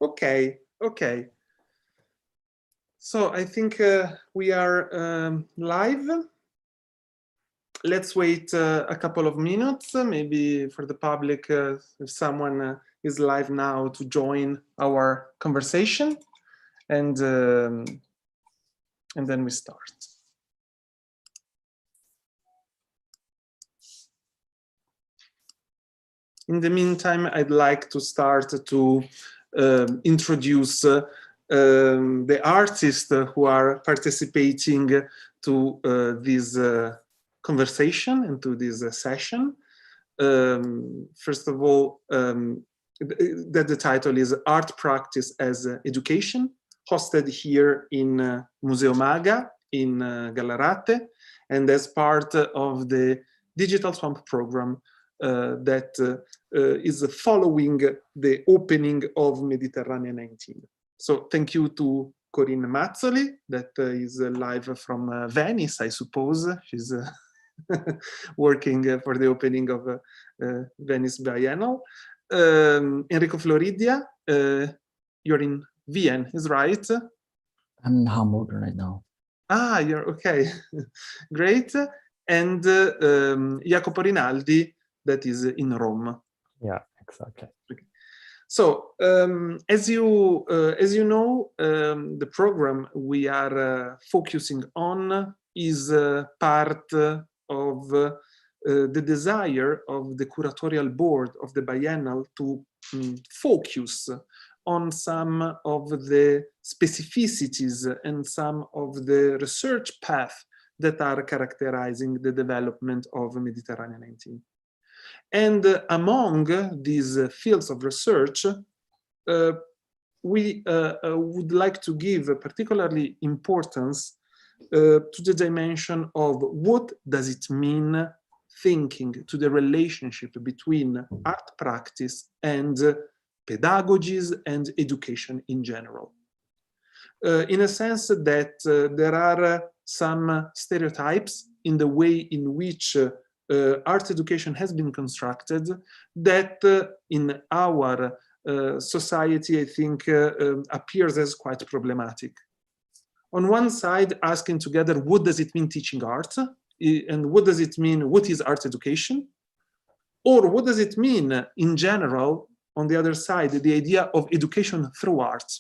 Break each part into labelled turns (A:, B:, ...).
A: Okay, okay. So I think we are live. Let's wait a couple of minutes, maybe for the public, if someone is live now, to join our conversation, and then we start. In the meantime, I'd like to start to introduce the artists who are participating to this conversation and to this session. First of all, the title is Art Practice as Education, hosted here in Museo MA GA in Gallarate, and as part of the Digital Swamp program that is following the opening of Mediterranean 19. So thank you to Corinne Mazzoli, that is live from Venice, I suppose. She's working for the opening of Venice Biennale. Enrico Floridia, you're in Vienna, is right?
B: I'm in Hamburg right now.
A: Ah, you're okay. Great. And Jacopo Rinaldi, that is in Rome.
C: Yeah, exactly.
A: Okay. So as you know, the program we are focusing on is part of the desire of the curatorial board of the biennial to focus on some of the specificities and some of the research paths that are characterizing the development of Mediterranean 19. And among these fields of research, we would like to give particularly importance to the dimension of what does it mean thinking to the relationship between art practice and pedagogies and education in general. In a sense that there are some stereotypes in the way in which art education has been constructed that in our society, I think, appears as quite problematic. On one side, asking together, what does it mean teaching art? And what does it mean, what is art education? Or what does it mean in general, on the other side, the idea of education through art?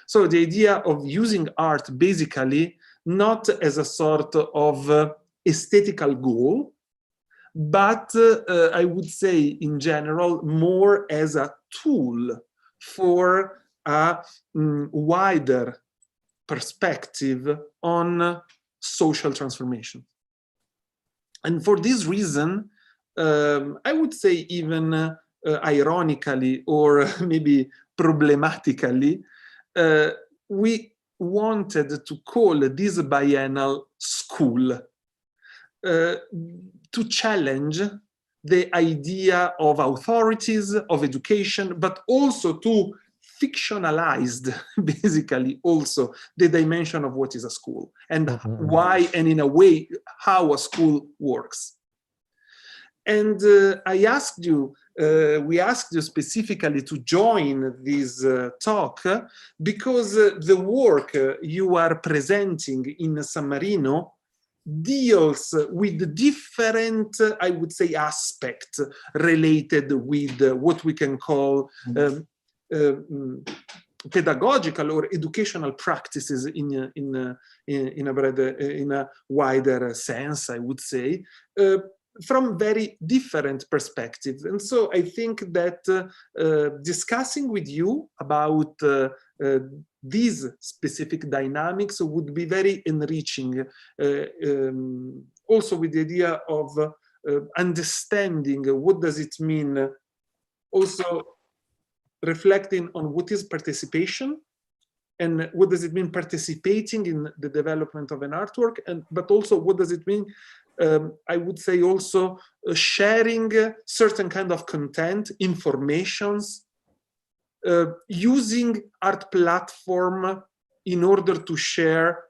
A: So the idea of using art basically not as a sort of aesthetical goal, but I would say in general more as a tool for a wider perspective on social transformation. And for this reason, I would say even ironically or maybe problematically, we wanted to call this biennial school to challenge the idea of authorities, of education, but also to fictionalize basically also the dimension of what is a school and why, and in a way, how a school works. And I asked you, we asked you specifically to join this talk because the work you are presenting in San Marino deals with different, I would say, aspects related with what we can call pedagogical or educational practices in a wider sense, I would say, from very different perspectives. And so I think that discussing with you about these specific dynamics would be very enriching, also with the idea of understanding what does it mean, also reflecting on what is participation and what does it mean participating in the development of an artwork, and but also what does it mean, I would say also sharing certain kind of content, informations, using art platform in order to share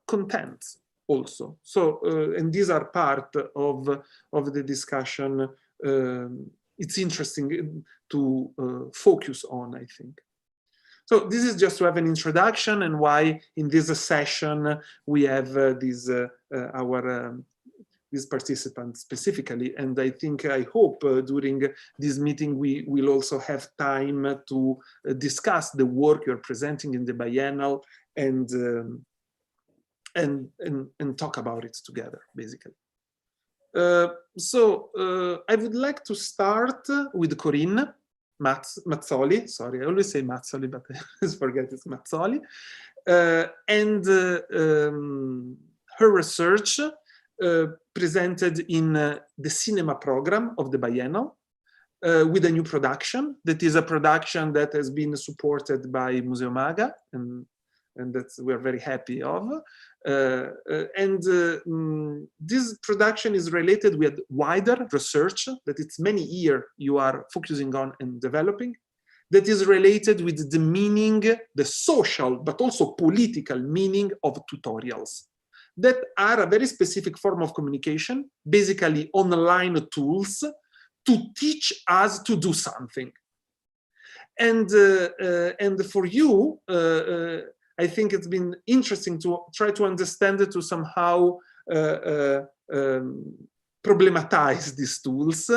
A: content also. So, and these are part of the discussion it's interesting to focus on, I think. So this is just to have an introduction and why in this session we have these participants specifically. And I think, I hope during this meeting we will also have time to discuss the work you're presenting in the biennial and talk about it together, basically. So I would like to start with Corinne Mazzoli. Sorry, I always say Mazzoli, but I always forget it's Mazzoli. And her research presented in the cinema program of the biennial with a new production. That is a production that has been supported by Museo MA GA, and that we're very happy of. This production is related with wider research that it's many years you are focusing on and developing, that is related with the meaning, the social, but also political meaning of tutorials that are a very specific form of communication, basically online tools to teach us to do something. And for you, I think it's been interesting to try to understand it, to somehow problematize these tools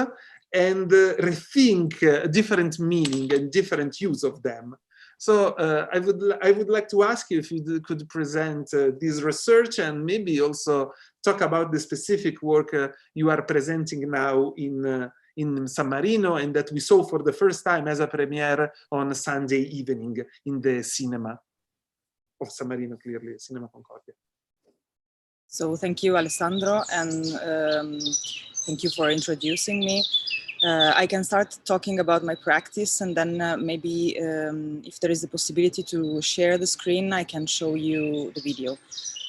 A: and rethink different meaning and different use of them. So I would like to ask you if you could present this research and maybe also talk about the specific work you are presenting now in San Marino, and that we saw for the first time as a premiere on Sunday evening in the cinema of San Marino, clearly, Cinema Concordia.
C: So thank you, Alessandro, and thank you for introducing me. I can start talking about my practice, and then maybe if there is a possibility to share the screen, I can show you the video.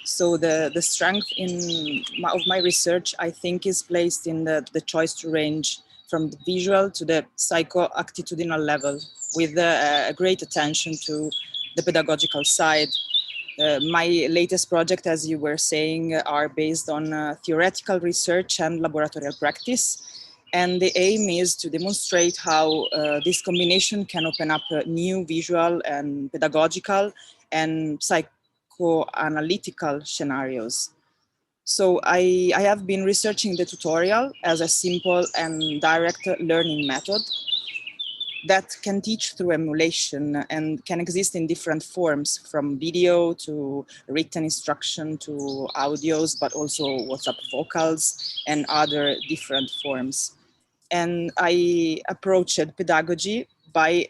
C: So the strength of my research, I think, is placed in the choice to range from the visual to the psycho-attitudinal level, with a great attention to the pedagogical side. My latest project, as you were saying, are based on theoretical research and laboratorial practice. And the aim is to demonstrate how this combination can open up new visual and pedagogical and psychoanalytical scenarios. So I have been researching the tutorial as a simple and direct learning method that can teach through emulation and can exist in different forms, from video to written instruction to audios, but also WhatsApp vocals and other different forms. And I approached pedagogy by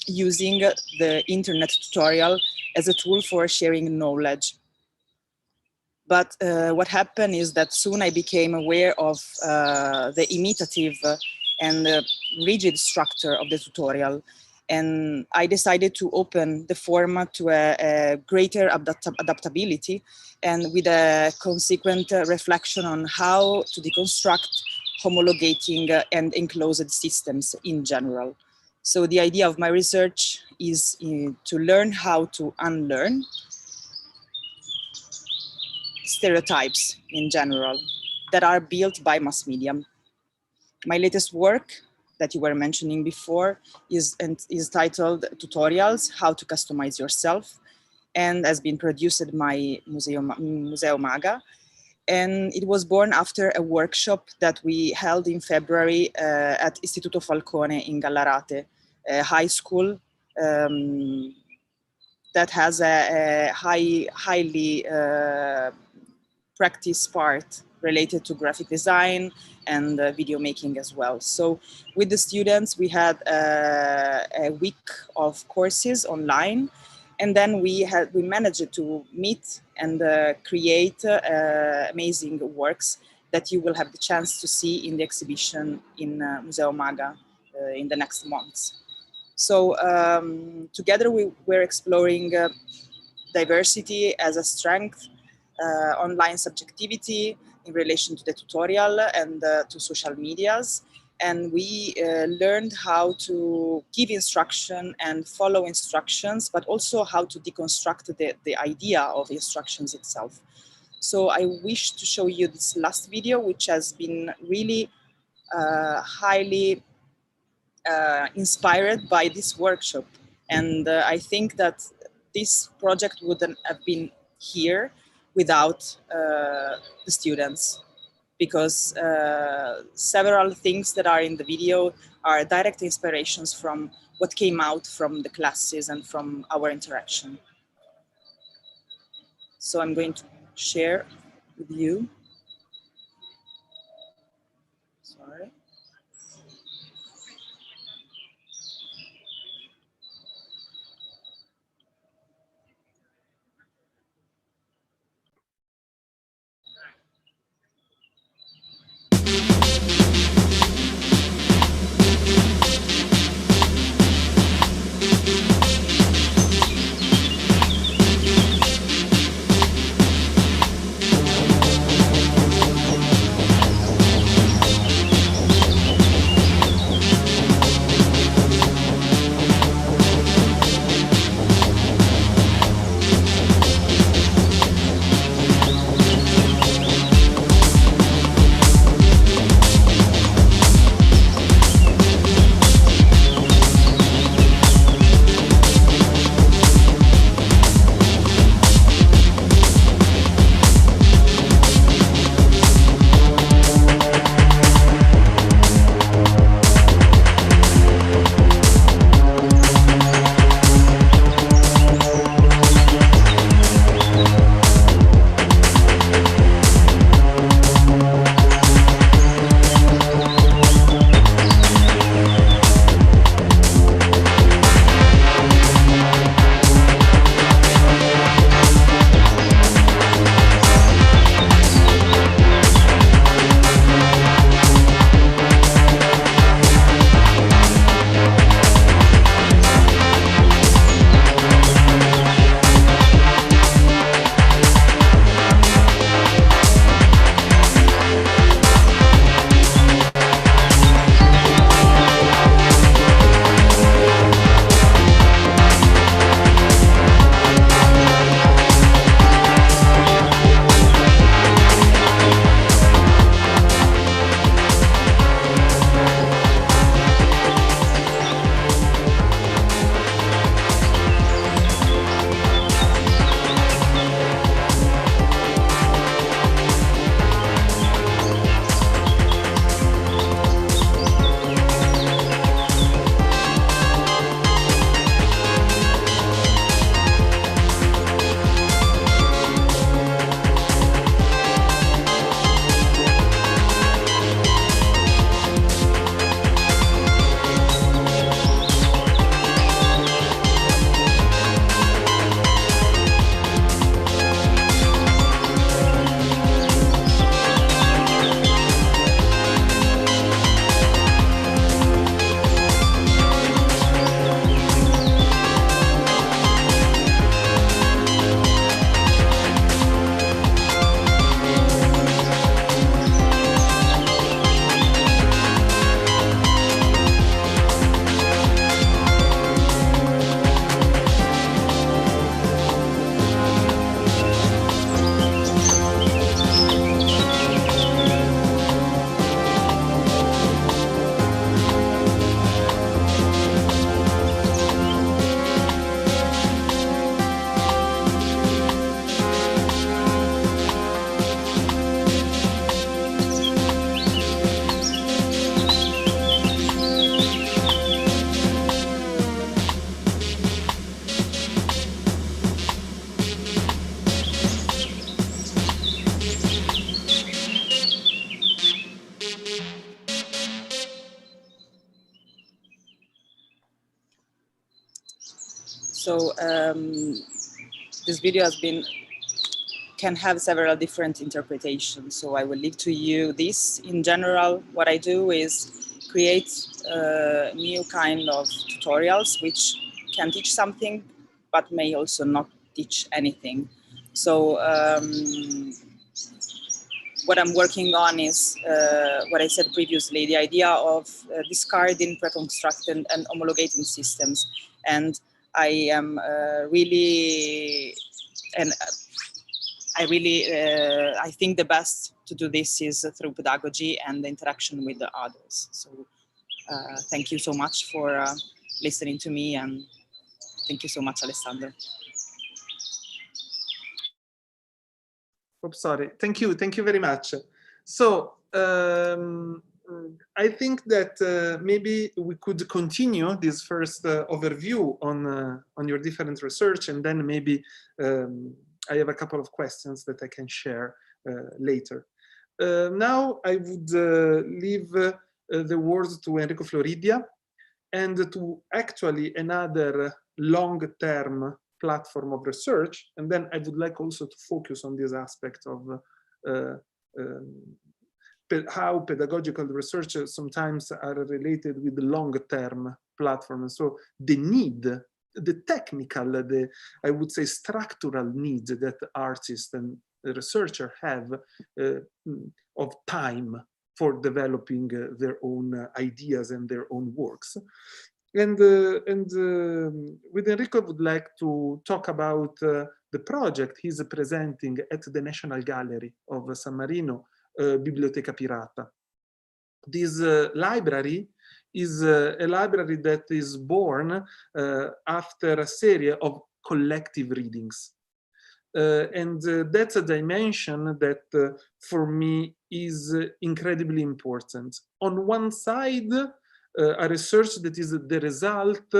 C: using the internet tutorial as a tool for sharing knowledge. But what happened is that soon I became aware of the imitative and rigid structure of the tutorial. And I decided to open the format to a greater adaptability, and with a consequent reflection on how to deconstruct homologating and enclosed systems in general. So the idea of my research is to learn how to unlearn stereotypes in general that are built by mass media. My latest work that you were mentioning before is titled Tutorials, How to Customize Yourself, and has been produced by Museo MA GA. And it was born after a workshop that we held in February at Istituto Falcone in Gallarate, a high school that has a highly practice part related to graphic design and video making as well. So with the students, we had a week of courses online, and then we managed to meet and create amazing works that you will have the chance to see in the exhibition in Museo MA GA in the next months. So together we were exploring diversity as a strength, online subjectivity in relation to the tutorial and to social medias. And we learned how to give instruction and follow instructions, but also how to deconstruct the idea of instructions itself. So I wish to show you this last video, which has been really highly inspired by this workshop. And I think that this project wouldn't have been here without the students, because several things that are in the video are direct inspirations from what came out from the classes and from our interaction. So I'm going to share with you. Sorry. So this video can have several different interpretations. So I will leave to you this. In general, what I do is create new kind of tutorials which can teach something, but may also not teach anything. So what I'm working on is what I said previously, the idea of discarding pre-constructed and homologating systems. And I am I think the best to do this is through pedagogy and the interaction with the others. So thank you so much for listening to me, and thank you so much, Alessandro.
A: Oops, sorry. Thank you very much. So I think that maybe we could continue this first overview on your different research, and then maybe I have a couple of questions that I can share later. Now I would leave the words to Enrico Floridia and to actually another long-term platform of research, and then I would like also to focus on this aspect of how pedagogical research sometimes are related with the long-term platform. So the need, the technical, I would say structural needs that artists and researchers have of time for developing their own ideas and their own works. And with Enrico, I would like to talk about the project he's presenting at the National Gallery of San Marino, Biblioteca Pirata. This library is a library that is born after a series of collective readings. And that's a dimension that for me is incredibly important. On one side, a research that is the result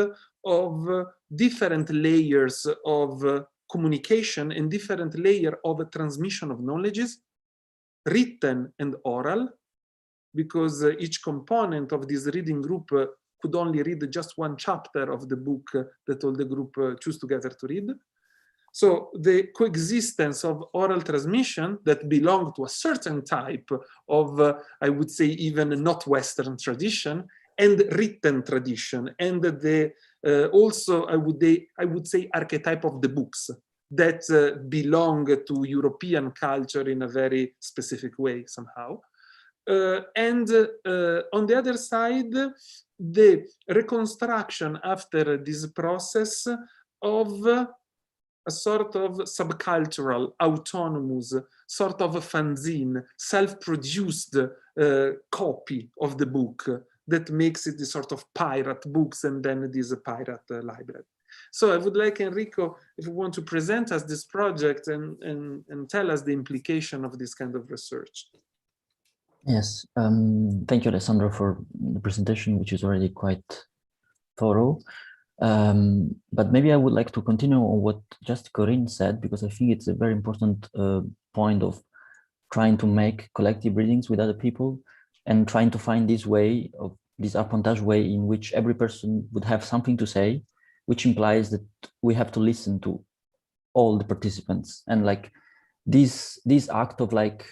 A: of different layers of communication and different layers of transmission of knowledges, written and oral, because each component of this reading group could only read just one chapter of the book that all the group choose together to read. So the coexistence of oral transmission that belong to a certain type of, I would say, even not Western tradition, and written tradition, and the also I would say archetype of the books that belong to European culture in a very specific way somehow. And on the other side, the reconstruction after this process of a sort of subcultural, autonomous, sort of a fanzine, self-produced copy of the book that makes it this sort of pirate books and then this pirate library. So I would like Enrico, if you want to present us this project and tell us the implication of this kind of research.
B: Yes, thank you, Alessandro, for the presentation, which is already quite thorough. But maybe I would like to continue on what just Corinne said, because I think it's a very important point of trying to make collective readings with other people and trying to find this way of this apprentissage way in which every person would have something to say, which implies that we have to listen to all the participants. And like this act of like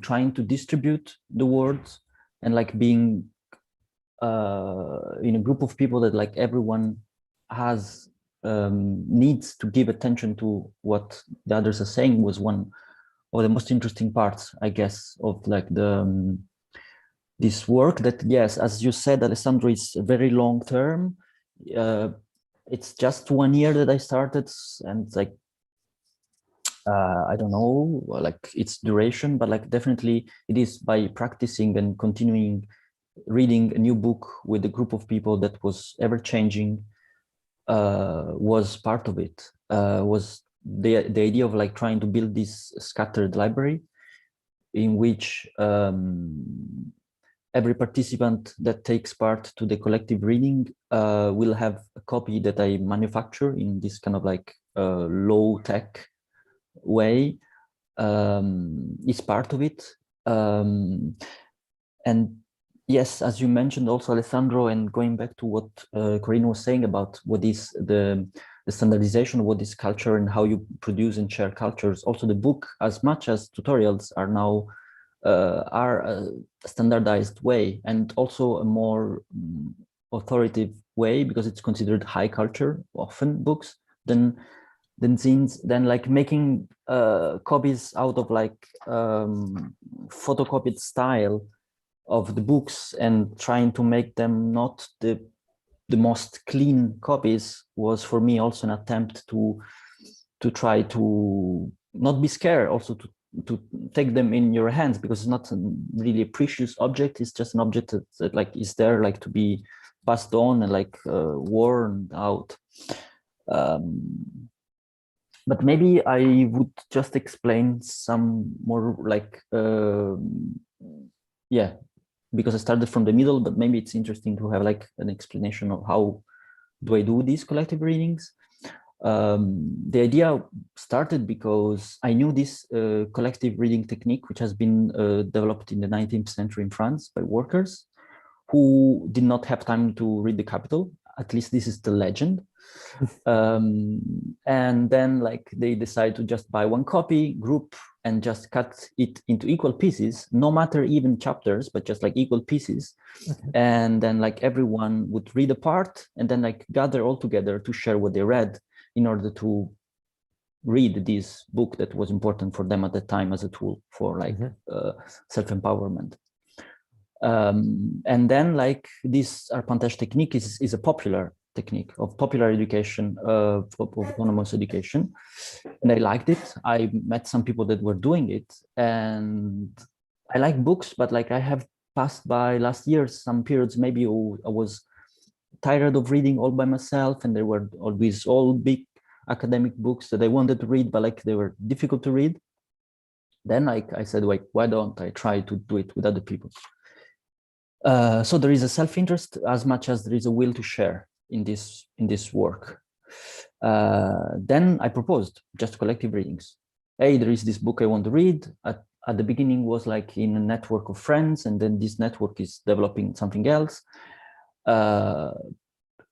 B: trying to distribute the words and like being in a group of people that like everyone has needs to give attention to what the others are saying was one of the most interesting parts, I guess, of like the this work that, yes, as you said, Alessandro, is very long term. It's just 1 year that I started, and like I don't know like its duration, but like definitely it is by practicing and continuing reading a new book with a group of people that was ever changing was part of it. Was the idea of like trying to build this scattered library in which every participant that takes part to the collective reading will have a copy that I manufacture in this kind of like low tech way. Is part of it. And yes, as you mentioned also, Alessandro, and going back to what Corinne was saying about what is the standardization, what is culture and how you produce and share cultures. Also the book, as much as tutorials are now are a standardized way, and also a more authoritative way, because it's considered high culture, often books, then like making copies out of like photocopied style of the books and trying to make them not the most clean copies was for me also an attempt to try to not be scared, also to to take them in your hands, because it's not really a precious object. It's just an object that like is there like to be passed on and like worn out. But maybe I would just explain some more like yeah, because I started from the middle, but maybe it's interesting to have like an explanation of how do I do these collective readings. The idea started because I knew this collective reading technique, which has been developed in the 19th century in France by workers who did not have time to read the capital. At least this is the legend. And then like they decide to just buy one copy, group, and just cut it into equal pieces, no matter even chapters, but just like equal pieces. Okay. And then like everyone would read a part and then like gather all together to share what they read in order to read this book that was important for them at the time as a tool for like self-empowerment. And then like this Arpentage technique is a popular technique of popular education, of autonomous education. And I liked it. I met some people that were doing it, and I like books, but like I have passed by last year some periods maybe I was tired of reading all by myself, and there were always all big academic books that I wanted to read, but like they were difficult to read. Then like I said, like, why don't I try to do it with other people? So there is a self-interest as much as there is a will to share in this work. Then I proposed just collective readings. Hey, there is this book I want to read. At the beginning was like in a network of friends, and then this network is developing something else.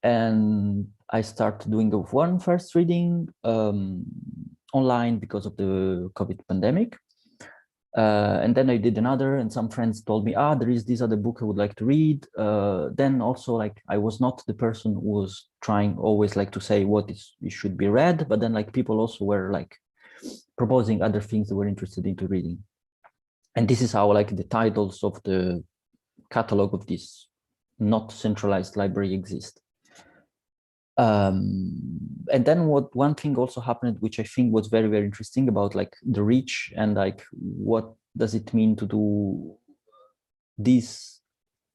B: And I started doing one first reading online because of the COVID pandemic. And then I did another, and some friends told me, there is this other book I would like to read. Then also like I was not the person who was trying always like to say what it should be read, but then like people also were like proposing other things they were interested into reading. And this is how like the titles of the catalog of this not centralized library exist. And then one thing also happened, which I think was very, very interesting about like the reach and like what does it mean to do this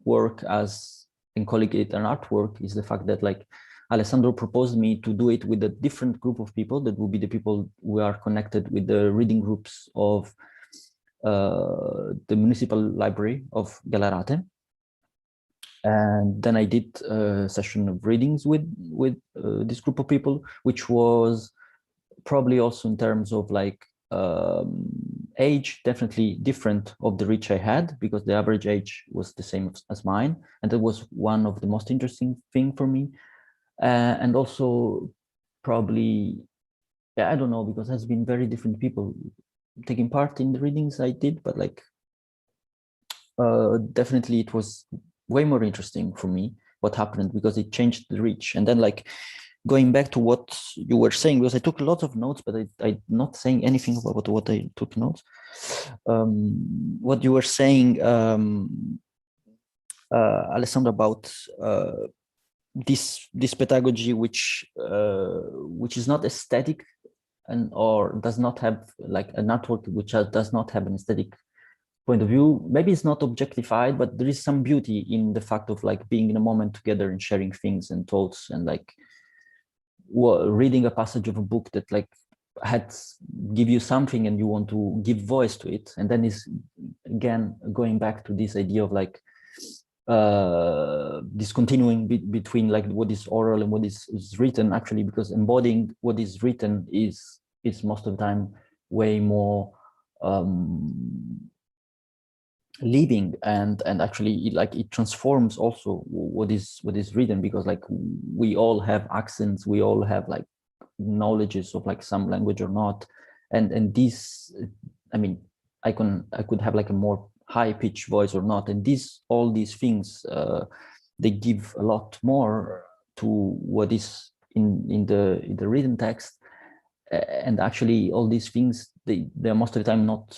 B: work as and calling it an artwork, is the fact that like Alessandro proposed me to do it with a different group of people that will be the people who are connected with the reading groups of the municipal library of Gallarate. And then I did a session of readings with this group of people, which was probably also in terms of like age, definitely different of the reach I had, because the average age was the same as mine. And that was one of the most interesting thing for me. And also probably, I don't know, because there's been very different people taking part in the readings I did, but like definitely it was way more interesting for me what happened, because it changed the reach. And then like going back to what you were saying, because I took a lot of notes, but I'm not saying anything about what I took notes. What you were saying, Alessandro, about this pedagogy, which is not aesthetic or does not have like an artwork which does not have an aesthetic point of view. Maybe it's not objectified, but there is some beauty in the fact of like being in a moment together and sharing things and thoughts, and like reading a passage of a book that like give you something and you want to give voice to it. And then is again going back to this idea of like discontinuing between like what is oral and what is written, actually, because embodying what is written is most of the time way more living, and actually it transforms also what is written, because like we all have accents, we all have like knowledges of like some language or not, and this, I mean, I could have like a more high-pitched voice or not, and all these things they give a lot more to what is in the written text. And actually all these things, they're most of the time not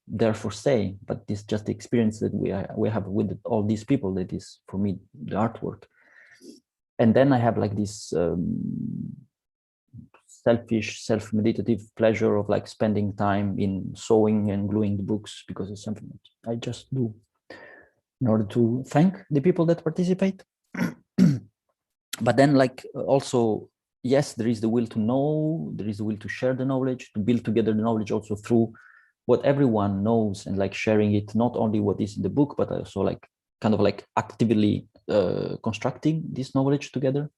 B: there for stay, but it's just the experience that we have with all these people that is for me the artwork. And then I have like this selfish, self-meditative pleasure of like spending time in sewing and gluing the books, because it's something that I just do in order to thank the people that participate. But then like also, yes, there is the will to know, there is the will to share the knowledge, to build together the knowledge also through what everyone knows, and like sharing it, not only what is in the book, but also like kind of like actively constructing this knowledge together.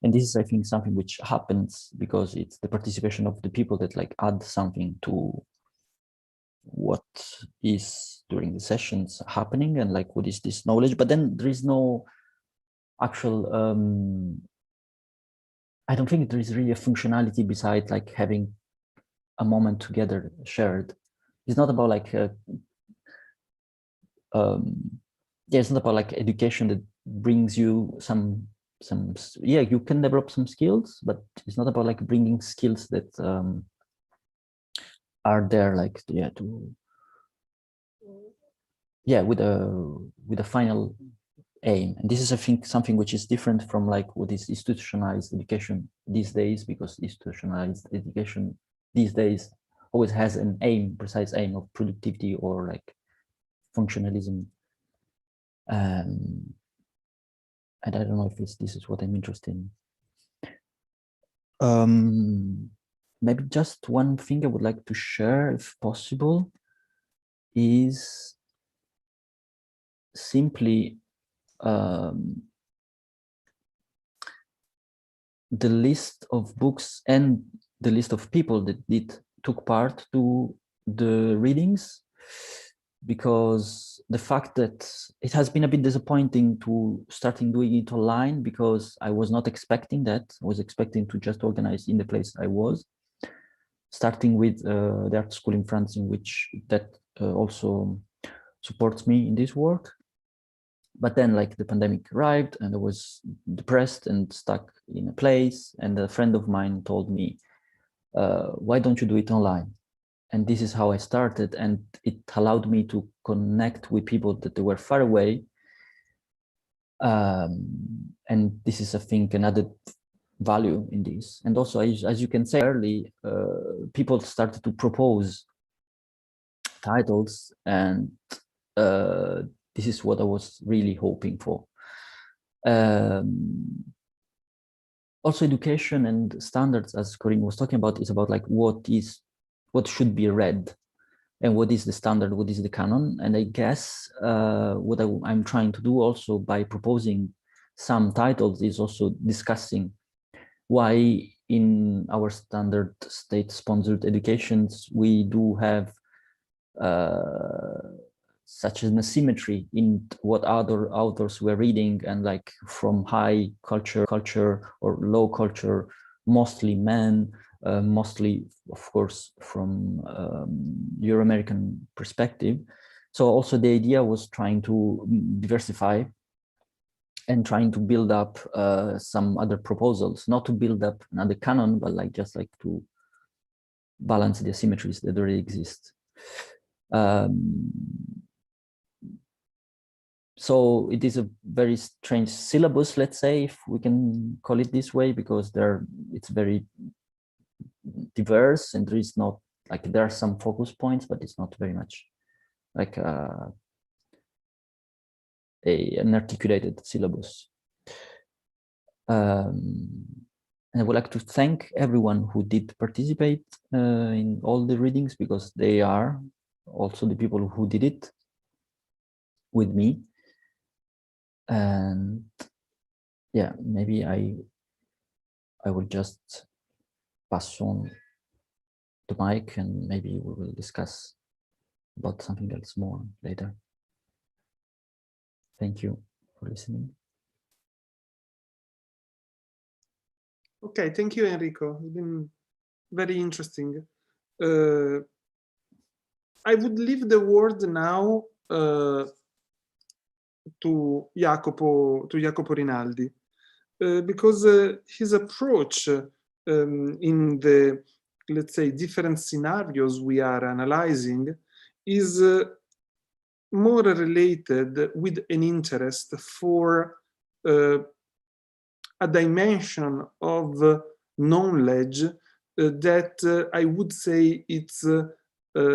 B: And this is, I think, something which happens because it's the participation of the people that like add something to what is during the sessions happening, and like what is this knowledge. But then there is no actual I don't think there is really a functionality beside like having a moment together shared. It's not about like yeah, it's not about like education that brings you some yeah, you can develop some skills, but it's not about like bringing skills that are there like yeah to yeah with a final aim. And this is, I think, something which is different from like what is institutionalized education these days, because institutionalized education these days always has an aim, precise aim of productivity or like functionalism. And I don't know if this is what I'm interested in. Maybe just one thing I would like to share, if possible, is simply the list of books and the list of people that took part to the readings, because the fact that it has been a bit disappointing to starting doing it online, because I was not expecting that. I was expecting to just organize in the place I was, starting with the art school in France, in which that also supports me in this work. But then like the pandemic arrived and I was depressed and stuck in a place, and a friend of mine told me, why don't you do it online? And this is how I started, and it allowed me to connect with people that they were far away. And this is, I think, another value in this. And also, as you can say early, people started to propose titles, and this is what I was really hoping for. Also, education and standards, as Corinne was talking about, is about like what should be read, and what is the standard, what is the canon. And I guess what I'm trying to do also by proposing some titles is also discussing why in our standard state-sponsored educations we do have such an asymmetry in what other authors were reading, and like from high culture or low culture, mostly men, mostly, of course, from Euro-American perspective. So also the idea was trying to diversify and trying to build up some other proposals, not to build up another canon, but like just like to balance the asymmetries that already exist. So it is a very strange syllabus, let's say, if we can call it this way, because it's very diverse, and there is not like, there are some focus points, but it's not very much like an articulated syllabus. And I would like to thank everyone who did participate in all the readings, because they are also the people who did it with me. And yeah, maybe I will just pass on the mic, and maybe we will discuss about something else more later. Thank you for listening.
A: Okay, thank you, Enrico. It's been very interesting. I would leave the word now to Jacopo Rinaldi, because his approach in the, let's say, different scenarios we are analyzing is more related with an interest for a dimension of knowledge that I would say it's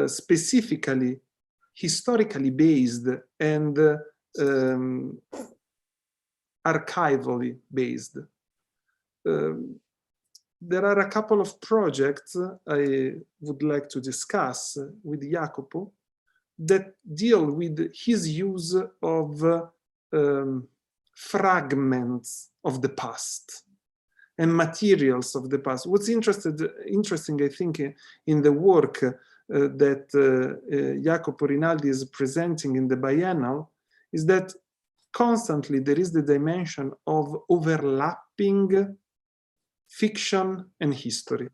A: specifically historically based and archivally based. There are a couple of projects I would like to discuss with Jacopo that deal with his use of fragments of the past and materials of the past. What's interesting, I think, in the work that Jacopo Rinaldi is presenting in the biennial is that constantly there is the dimension of overlapping fiction and history,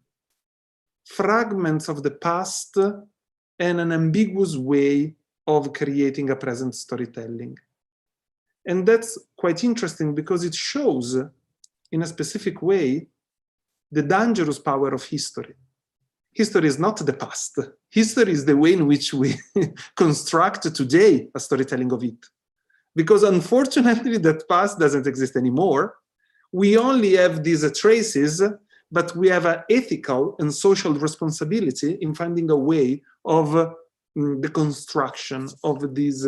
A: fragments of the past and an ambiguous way of creating a present storytelling. And that's quite interesting because it shows in a specific way the dangerous power of history. History is not the past. History is the way in which we construct today a storytelling of it. Because unfortunately, that past doesn't exist anymore. We only have these traces, but we have an ethical and social responsibility in finding a way of the construction of this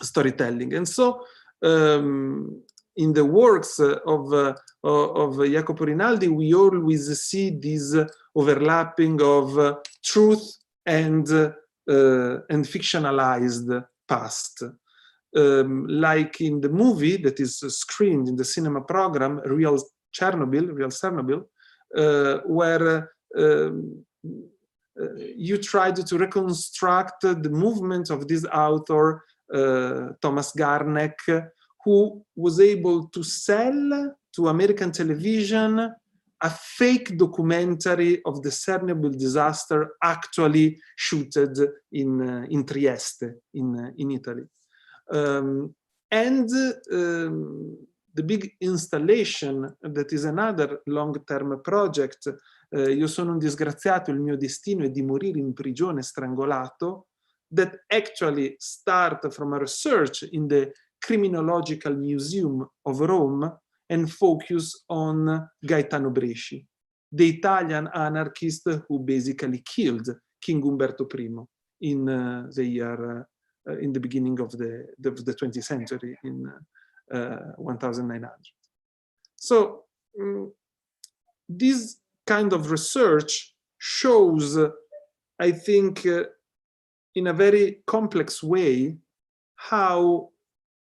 A: storytelling. And so in the works of Jacopo Rinaldi, we always see this overlapping of truth and fictionalized past. Like in the movie that is screened in the cinema program, Real Chernobyl, where you tried to reconstruct the movement of this author, Thomas Garneck, who was able to sell to American television a fake documentary of the Chernobyl disaster actually shooted in Trieste, in Italy. The big installation, that is another long-term project, Io sono un disgraziato, il mio destino è di morire in prigione strangolato, that actually start from a research in the Criminological Museum of Rome and focus on Gaetano Bresci, the Italian anarchist who basically killed King Umberto I in the year in the beginning of the 20th century, in 1900. So this kind of research shows, I think, in a very complex way, how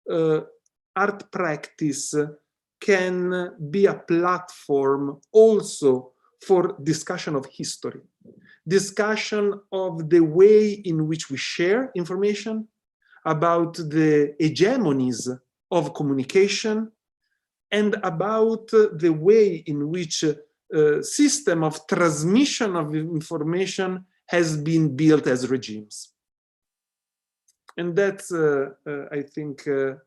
A: art practice can be a platform also for discussion of history, discussion of the way in which we share information, about the hegemonies of communication, and about the way in which system of transmission of information has been built as regimes. And that's, I think, a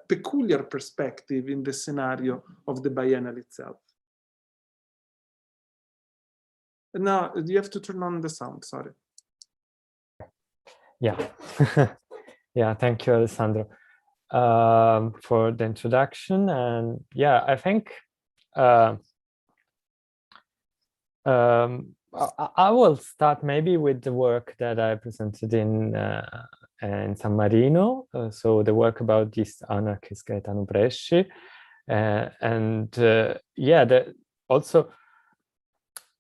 A: peculiar perspective in the scenario of the biennial itself. Now, you have to turn on the sound, sorry.
D: Yeah. Yeah, thank you, Alessandro, for the introduction. And yeah, I think I will start maybe with the work that I presented in San Marino. So the work about this anarchist Gaetano Bresci. Yeah, also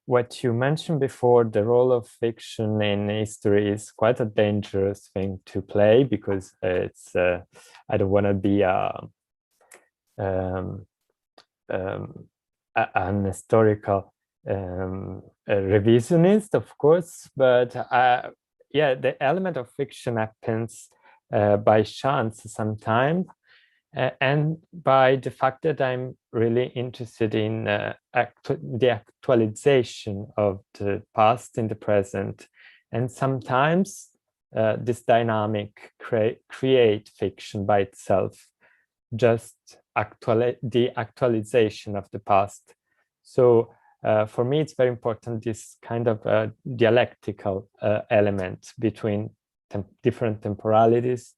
D: what you mentioned before, the role of fiction in history is quite a dangerous thing to play, because it's I don't want to be an historical revisionist, of course, but yeah, the element of fiction happens by chance sometimes, and by the fact that I'm really interested in the actualization of the past in the present, and sometimes this dynamic create fiction by itself, just the actualization of the past. So for me, it's very important, this kind of dialectical element between different temporalities.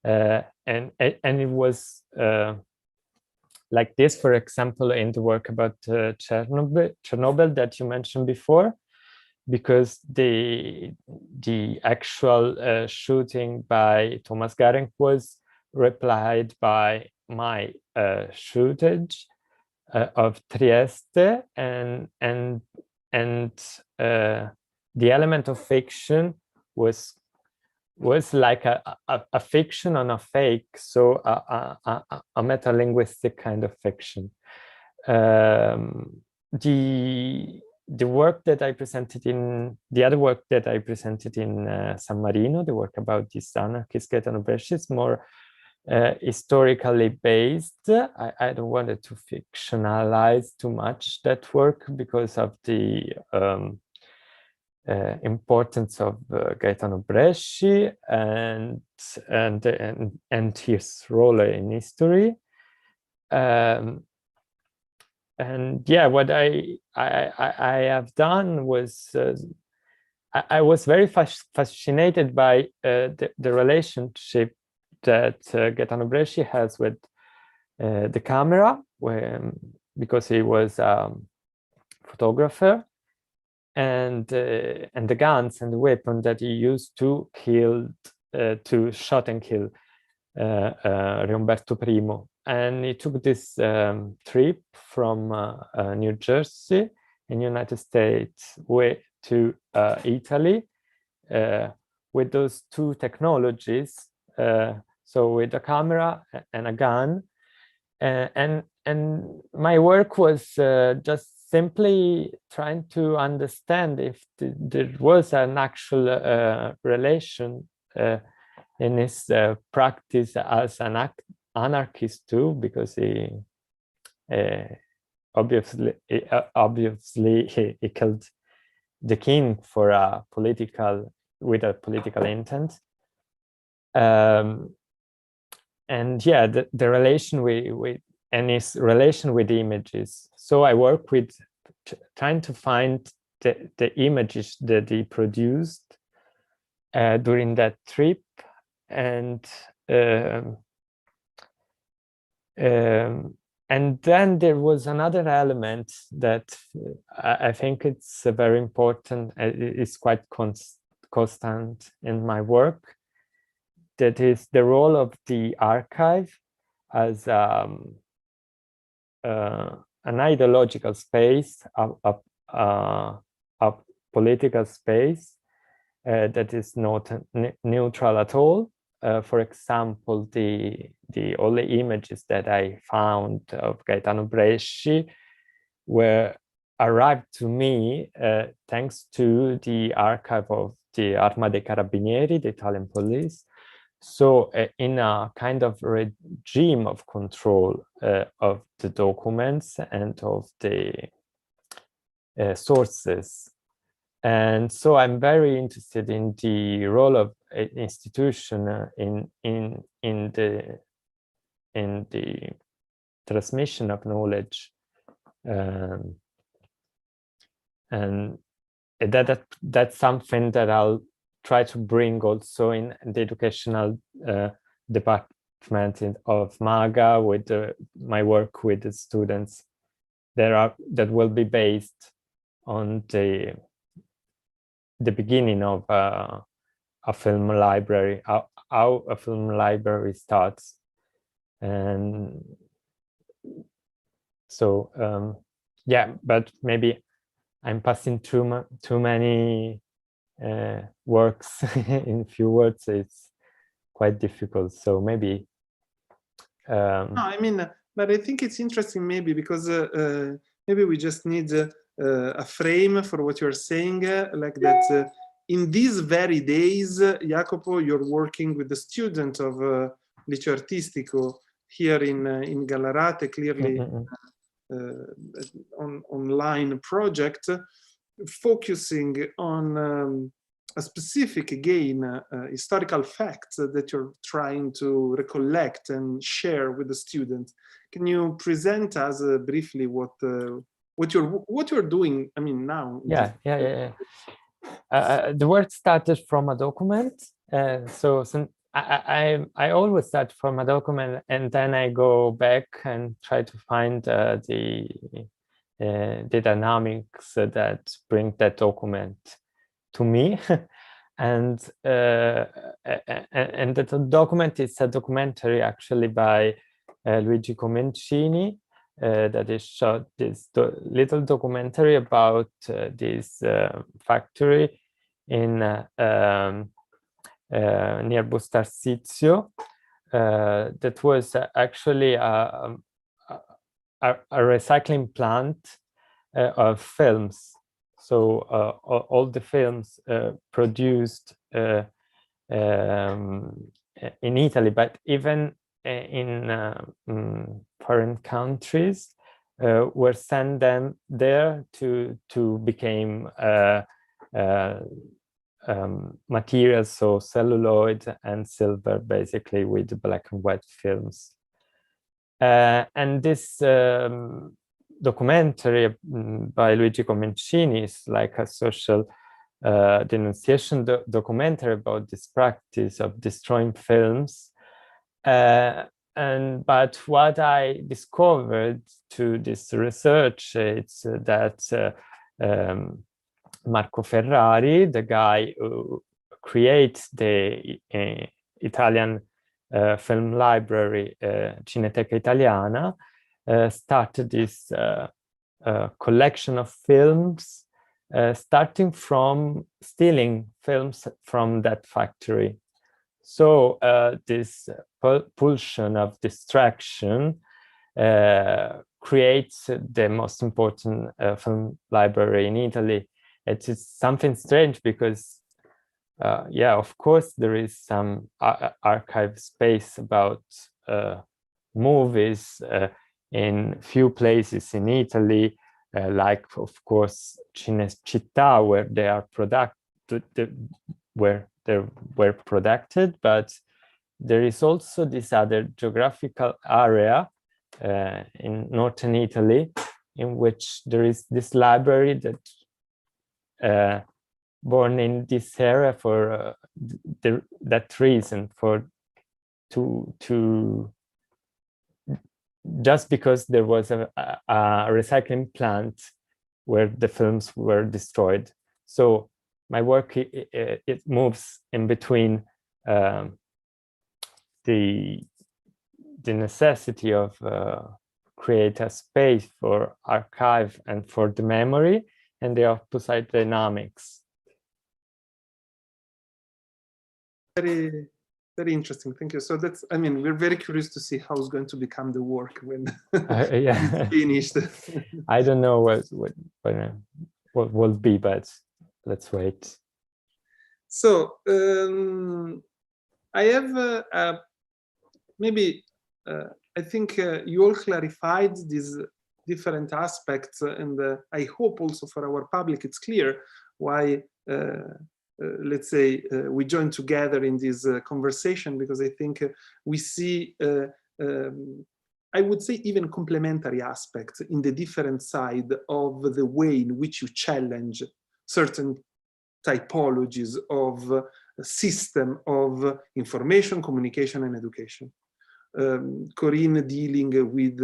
D: And it was like this, for example, in the work about Chernobyl that you mentioned before, because the actual shooting by Thomas Goering was replied by my shootage of Trieste, and the element of fiction was like a fiction on a fake, so a metalinguistic kind of fiction. The work that I presented in, the other work that I presented in San Marino, the work about this anarchist Gaetano Bresci, is more historically based. I don't want to fictionalize too much that work because of the importance of Gaetano Bresci and his role in history. And yeah, what I have done was I was very fascinated by the relationship that Gaetano Bresci has with the camera, because he was a photographer, and the guns and the weapon that he used to shot and kill Re Umberto I. And he took this trip from New Jersey in the United States to Italy with those two technologies, so with a camera and a gun, and my work was just simply trying to understand if there was an actual relation in his practice as an anarchist too, because he obviously he killed the king for a political intent, and yeah, the relation with and his relation with the images. So I work with trying to find the images that he produced during that trip, and then there was another element that I think it's very important. It's quite constant in my work. That is the role of the archive as an ideological space, a political space that is not neutral at all. For example, all the images that I found of Gaetano Bresci were arrived to me thanks to the archive of the Arma dei Carabinieri, the Italian police. So in a kind of regime of control of the documents and of the sources. And so I'm very interested in the role of an institution in the transmission of knowledge, and that's something that I'll try to bring also in the educational department of MAGA with my work with the students that will be based on the beginning of a film library, how a film library starts. And so yeah, but maybe I'm passing too many works in few words. It's quite difficult, so maybe
A: no, I mean, but I think it's interesting maybe because maybe we just need a frame for what you're saying, like that in these very days, Jacopo, you're working with the student of Liceo Artistico here in Gallarate, clearly online project, focusing on a specific, again, historical facts that you're trying to recollect and share with the student. Can you present us briefly what you're doing? I mean, now.
D: Yeah. The work started from a document. So I always start from a document and then I go back and try to find the dynamics that bring that document to me. And the document is a documentary actually by Luigi Comencini that is shot, this little documentary about this factory in near Bustarsizio. That was actually a recycling plant of films. So all the films produced in Italy, but even in foreign countries, were sent them there to become materials, so celluloid and silver, basically, with black and white films. And this documentary by Luigi Comencini is like a social denunciation documentary about this practice of destroying films. But what I discovered to this research, it's that Marco Ferrari, the guy who creates the Italian film library, Cineteca Italiana, started this collection of films, starting from stealing films from that factory. So this pulsion of distraction creates the most important film library in Italy. It is something strange because, yeah, of course, there is some archive space about movies in few places in Italy, like, of course, Cinecittà, where they are were produced, but there is also this other geographical area in northern Italy in which there is this library that born in this area for that reason, to just because there was a recycling plant where the films were destroyed. So my work, it moves in between the necessity of create a space for archive and for the memory, and the opposite dynamics.
A: Very, very interesting. Thank you. So that's, I mean, we're very curious to see how it's going to become the work when
D: Yeah.
A: it's finished.
D: I don't know what will be, but let's wait.
A: So I have maybe I think you all clarified these different aspects, and I hope also for our public it's clear why let's say we join together in this conversation, because I think we see I would say even complementary aspects in the different side of the way in which you challenge certain typologies of system of information, communication, and education. Corinne dealing with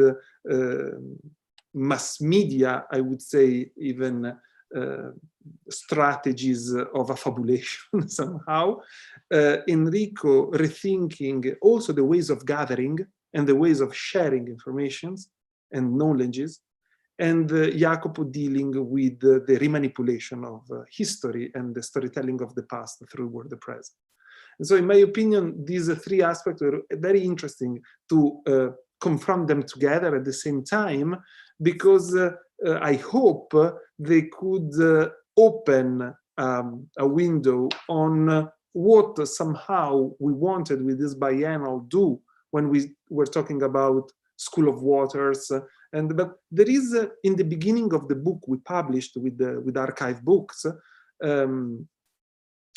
A: mass media, I would say even strategies of affabulation somehow. Enrico rethinking also the ways of gathering and the ways of sharing informations and knowledges, and Jacopo dealing with the remanipulation of history and the storytelling of the past through the present. And so in my opinion, these three aspects are very interesting to confront them together at the same time, because I hope they could open a window on what somehow we wanted with this biennial do when we were talking about School of Waters. But there is, in the beginning of the book we published with archive books,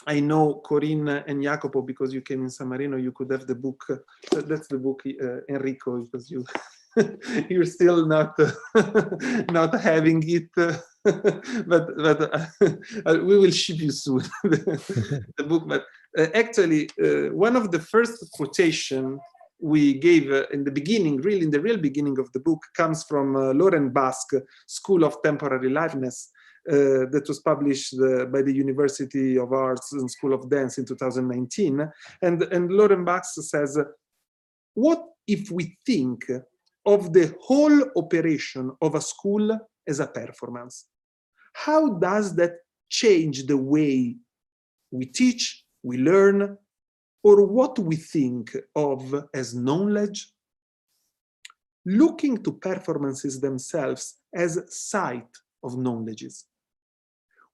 A: I know Corinne and Jacopo, because you came in San Marino, you could have the book. That's the book, Enrico, because you're still not not having it, but we will ship you soon the book. But Actually, one of the first quotation we gave in the beginning, really in the real beginning of the book, comes from Laurent Basque, School of Temporary Liveness, that was published by the University of Arts and School of Dance in 2019. And Laurent Basque says, what if we think of the whole operation of a school as a performance? How does that change the way we teach, we learn, or what we think of as knowledge? Looking to performances themselves as site of knowledges,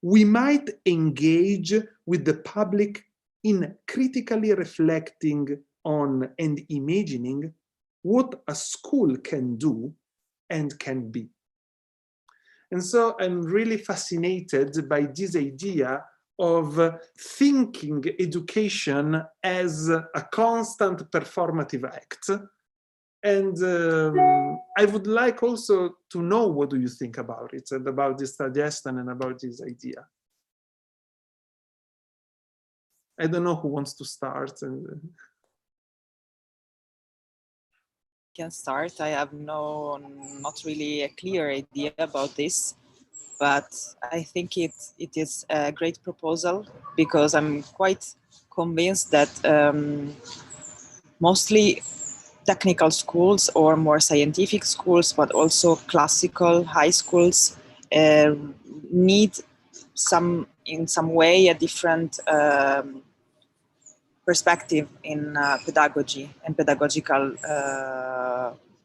A: we might engage with the public in critically reflecting on and imagining what a school can do and can be. And so I'm really fascinated by this idea of thinking education as a constant performative act. And I would like also to know, what do you think about it, and about this suggestion and about this idea? I don't know who wants to start.
C: Can start. I have not really a clear idea about this, but I think it is a great proposal, because I'm quite convinced that mostly technical schools or more scientific schools, but also classical high schools need in some way a different perspective in pedagogy and pedagogical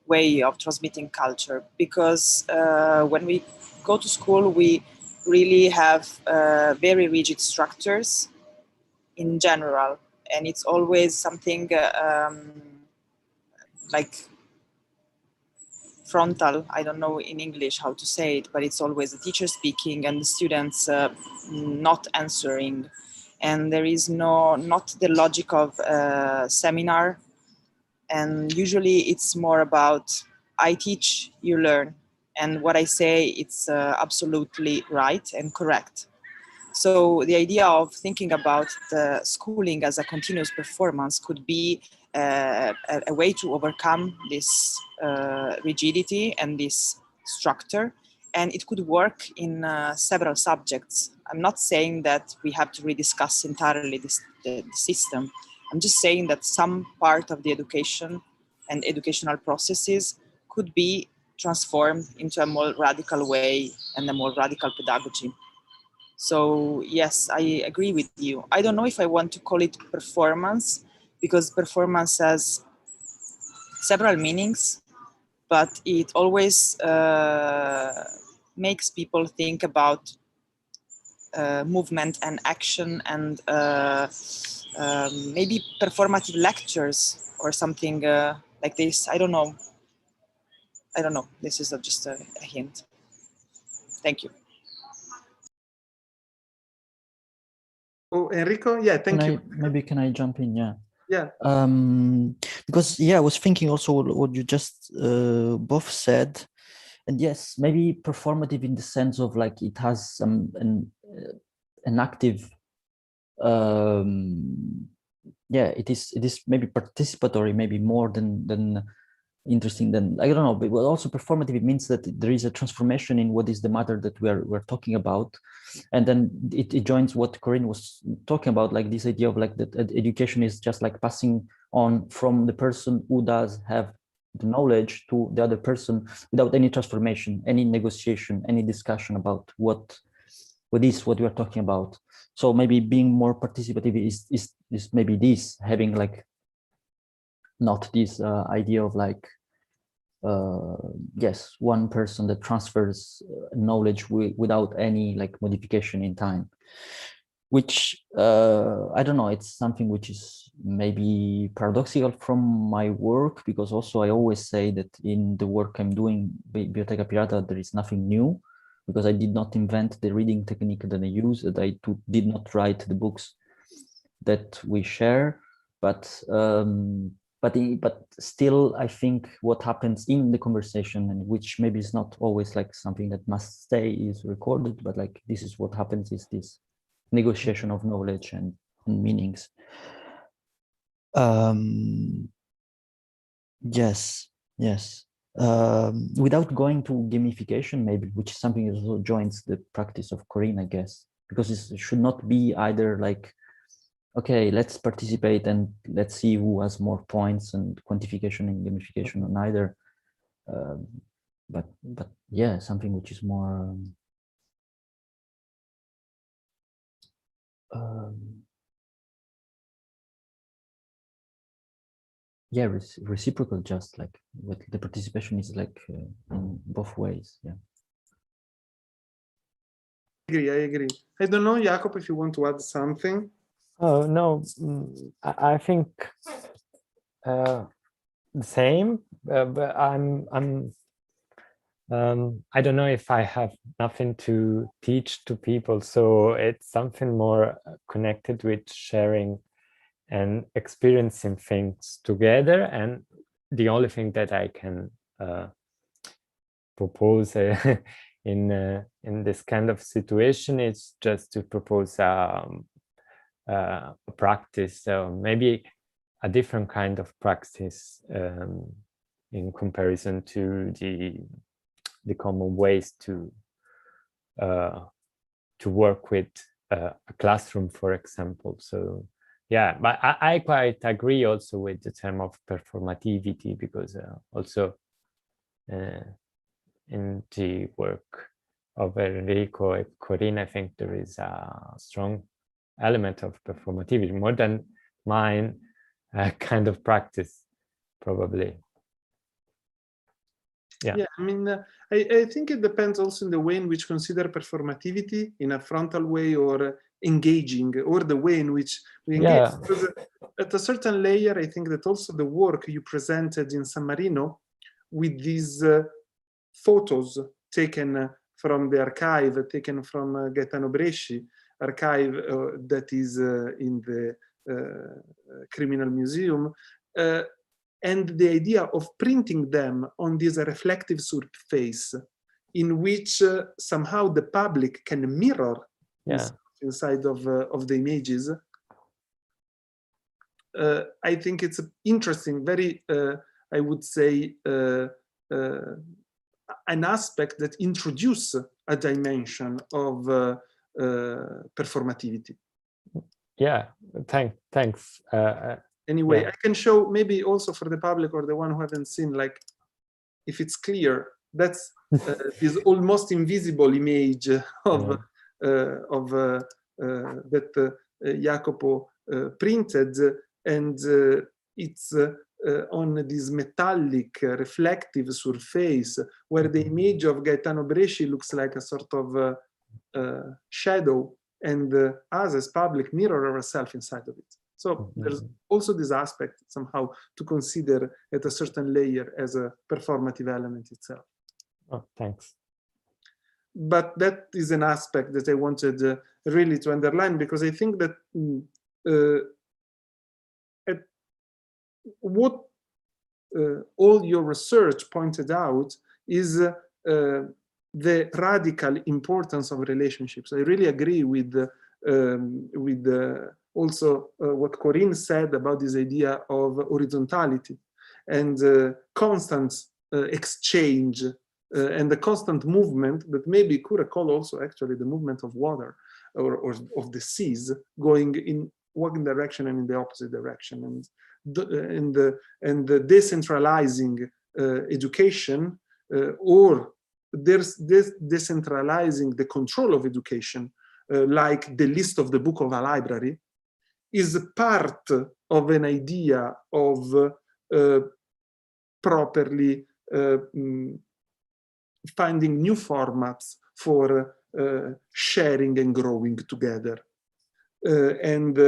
C: way of transmitting culture. Because when we go to school, we really have very rigid structures in general, and it's always something like frontal. I don't know in English how to say it, but it's always the teacher speaking and the students not answering. And there is not the logic of seminar. And usually it's more about, I teach, you learn. And what I say, it's absolutely right and correct. So the idea of thinking about the schooling as a continuous performance could be a way to overcome this rigidity and this structure. And it could work in several subjects. I'm not saying that we have to rediscuss entirely the system. I'm just saying that some part of the education and educational processes could be transformed into a more radical way and a more radical pedagogy. So yes, I agree with you. I don't know if I want to call it performance, because performance has several meanings, but it always makes people think about movement and action, and maybe performative lectures or something like this. I don't know. This is just a hint. Thank you.
A: Oh, Enrico, yeah, thank you.
B: Maybe can I jump in? Yeah.
A: Yeah.
B: Because I was thinking also what you just both said, and yes, maybe performative in the sense of like it has an active. It is maybe participatory, maybe more than interesting than, I don't know, but also performative. It means that there is a transformation in what is the matter that we're talking about, and then it joins what Corinne was talking about, like this idea of like that education is just like passing on from the person who does have the knowledge to the other person without any transformation, any negotiation, any discussion about what is what we are talking about. So maybe being more participative is maybe this, having like not this idea of like yes, one person that transfers knowledge without any like modification in time, which I don't know, it's something which is maybe paradoxical from my work, because also I always say that in the work I'm doing, Biblioteca Pirata, there is nothing new, because I did not invent the reading technique that I use, that I did not write the books that we share, but still, I think what happens in the conversation, and which maybe is not always like something that must stay, is recorded, but like this is what happens, is this negotiation of knowledge and meanings. Yes, yes. Without going to gamification, maybe, which is something that also joins the practice of Corinne, I guess, because it should not be either like, okay, let's participate and let's see who has more points, and quantification and gamification on either. But yeah, something which is more yeah, reciprocal, just like what the participation is like in both ways. Yeah.
A: I agree. I don't know, Jacob, if you want to add something.
D: Oh no, I think the same, but I don't know if I have nothing to teach to people, so it's something more connected with sharing and experiencing things together. And the only thing that I can propose in this kind of situation is just to propose a practice, maybe a different kind of practice in comparison to the common ways to work with a classroom, for example. So yeah, but I quite agree also with the term of performativity, because also in the work of Enrico and Corinne, I think there is a strong element of performativity, more than mine kind of practice, probably. Yeah,
A: I mean, I think it depends also in the way in which consider performativity in a frontal way or engaging, or the way in which we engage.
D: yeah.
A: Because at a certain layer, I think that also the work you presented in San Marino with these photos taken from the archive, taken from Gaetano Bresci archive that is in the Criminal Museum, and the idea of printing them on this reflective surface in which somehow the public can mirror inside of the images. I think it's interesting, very, I would say, an aspect that introduces a dimension of performativity.
D: Yeah, thanks.
A: Anyway, I can show maybe also for the public or the one who haven't seen, like, if it's clear, that's this almost invisible image of that Jacopo printed, and it's on this metallic reflective surface where the image of Gaetano Bresci looks like a sort of shadow, and us as public mirror ourselves inside of it. So there's also this aspect somehow to consider at a certain layer as a performative element itself.
D: Oh, thanks.
A: But that is an aspect that I wanted really to underline, because I think that what all your research pointed out is the radical importance of relationships. I really agree with also what Corinne said about this idea of horizontality and constant exchange and the constant movement that maybe could recall also actually the movement of water or of the seas going in one direction and in the opposite direction, and the decentralizing education or there's this decentralizing the control of education, like the list of the book of a library, is part of an idea of properly finding new formats for sharing and growing together, and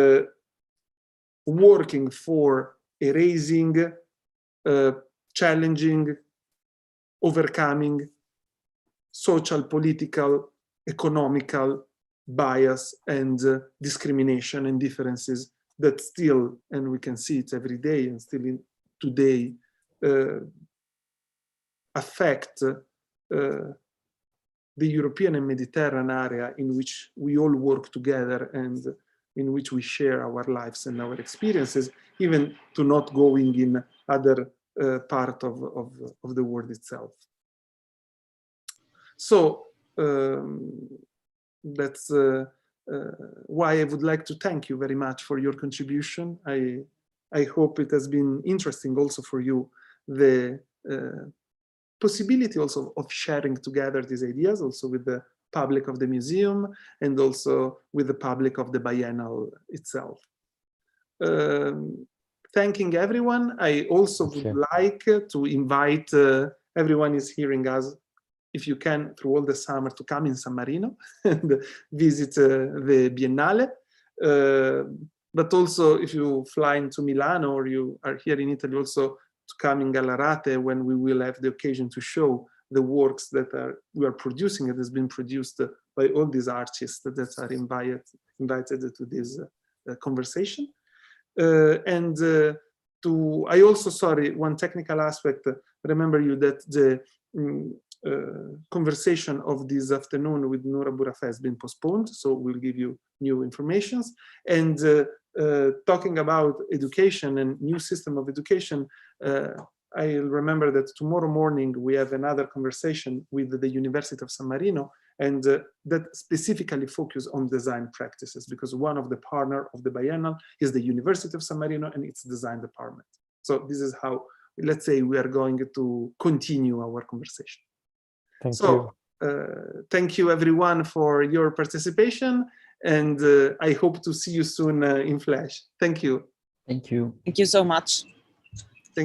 A: working for erasing, challenging, overcoming social, political, economical bias and discrimination and differences that still, and we can see it every day and still in today, affect the European and Mediterranean area in which we all work together and in which we share our lives and our experiences, even to not going in other part of the world itself. So that's why I would like to thank you very much for your contribution. I hope it has been interesting also for you, the possibility also of sharing together these ideas also with the public of the museum and also with the public of the biennial itself. Thanking everyone. I also would like to invite everyone is hearing us, if you can, through all the summer, to come in San Marino and visit the Biennale. But also, if you fly into Milano or you are here in Italy, also to come in Gallarate when we will have the occasion to show the works that we are producing. It has been produced by all these artists that are invited to this conversation. I also, sorry, one technical aspect, remember you that the conversation of this afternoon with Noura Bourafeh has been postponed, so we'll give you new informations. And talking about education and new system of education, I remember that tomorrow morning we have another conversation with the University of San Marino, and that specifically focus on design practices, because one of the partners of the biennial is the University of San Marino and its design department. So this is how, let's say, we are going to continue our conversation.
D: Thank you.
A: Thank you everyone for your participation, and I hope to see you soon in Flash. Thank you.
B: Thank you.
C: Thank you so much.